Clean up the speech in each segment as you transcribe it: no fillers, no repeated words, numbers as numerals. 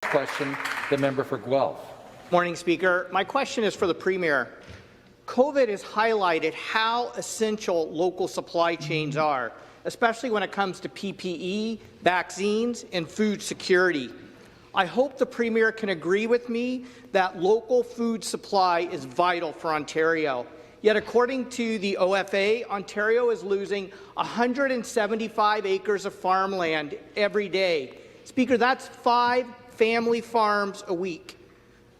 question, the member for Guelph. Morning, Speaker. My question is for the Premier. COVID has highlighted how essential local supply chains are, especially when it comes to PPE, vaccines, and food security. I hope the Premier can agree with me that local food supply is vital for Ontario. Yet, according to the OFA, Ontario is losing 175 acres of farmland every day. Speaker, that's 5 family farms a week.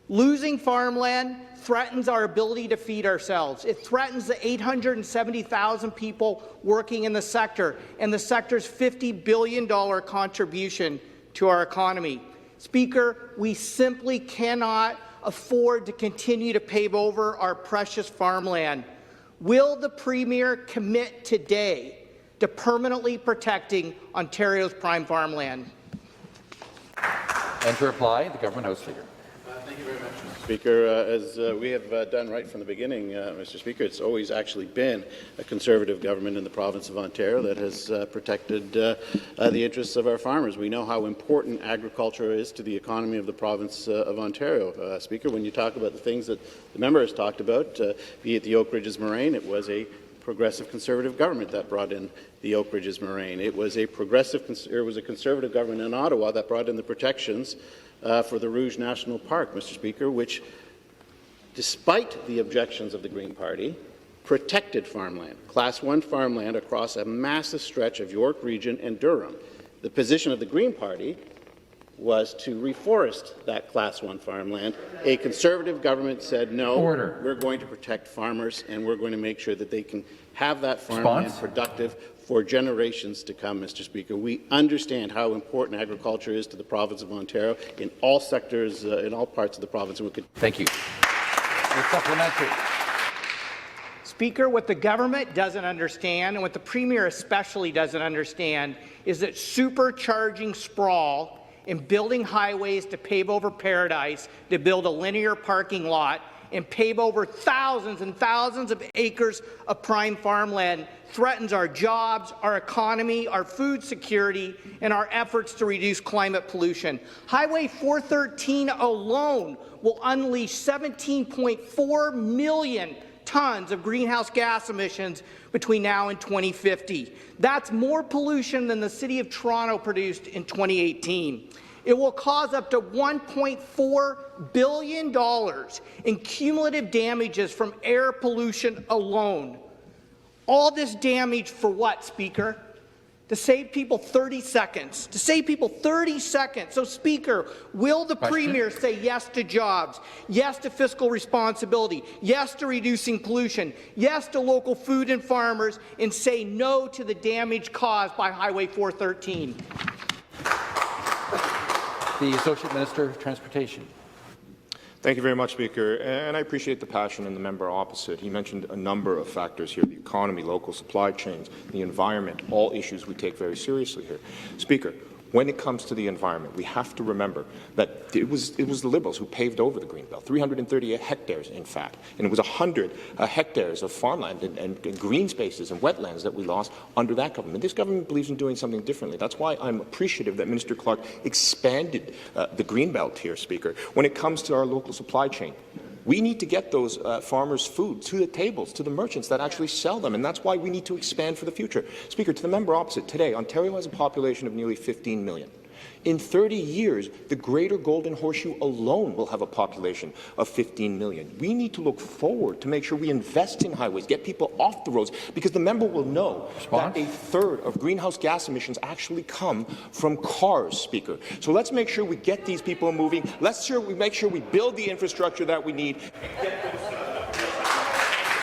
Losing farmland threatens our ability to feed ourselves. It threatens the 870,000 people working in the sector and the sector's $50 billion contribution to our economy. Speaker, we simply cannot afford to continue to pave over our precious farmland. Will the Premier commit today to permanently protecting Ontario's prime farmland? And to reply, the Government House Leader. Thank you very much, Mr. Speaker. As we have done right from the beginning, Mr. Speaker, it's always actually been a Conservative government in the province of Ontario that has protected the interests of our farmers. We know how important agriculture is to the economy of the province of Ontario. Speaker, when you talk about the things that the member has talked about, be it the Oak Ridges Moraine, it was a progressive Conservative government that brought in the Oak Ridges Moraine. It was a Conservative government in Ottawa that brought in the protections for the Rouge National Park, Mr. Speaker, which, despite the objections of the Green Party, protected farmland, Class 1 farmland across a massive stretch of York Region and Durham. The position of the Green Party was to reforest that Class 1 farmland. A Conservative government said, no, we're going to protect farmers and we're going to make sure that they can have that farmland productive for generations to come, Mr. Speaker. We understand how important agriculture is to the province of Ontario in all sectors, in all parts of the province. And we could Thank you. Supplementary. Speaker, what the government doesn't understand, and what the Premier especially doesn't understand, is that supercharging sprawl and building highways to pave over paradise, to build a linear parking lot, and pave over thousands and thousands of acres of prime farmland threatens our jobs, our economy, our food security, and our efforts to reduce climate pollution. Highway 413 alone will unleash 17.4 million tons of greenhouse gas emissions between now and 2050. That's more pollution than the City of Toronto produced in 2018. It will cause up to $1.4 billion in cumulative damages from air pollution alone. All this damage for what, Speaker? To save people 30 seconds. To save people 30 seconds. So, Speaker, will the Premier say yes to jobs, yes to fiscal responsibility, yes to reducing pollution, yes to local food and farmers, and say no to the damage caused by Highway 413? The Associate Minister of Transportation. Thank you very much, Speaker. And I appreciate the passion in the member opposite. He mentioned a number of factors here: the economy, local supply chains, the environment, all issues we take very seriously here. Speaker, when it comes to the environment, we have to remember that it was the Liberals who paved over the Greenbelt, 338 hectares, in fact, and it was 100 hectares of farmland and green spaces and wetlands that we lost under that government. This government believes in doing something differently. That's why I'm appreciative that Minister Clark expanded the Greenbelt here, Speaker. When it comes to our local supply chain, we need to get those farmers' food to the tables, to the merchants that actually sell them, and that's why we need to expand for the future. Speaker, to the member opposite, today, Ontario has a population of nearly 15 million. In 30 years, the Greater Golden Horseshoe alone will have a population of 15 million. We need to look forward to make sure we invest in highways, get people off the roads, because the member will know that a third of greenhouse gas emissions actually come from cars, Speaker. So let's make sure we get these people moving. Let's make sure we build the infrastructure that we need and get them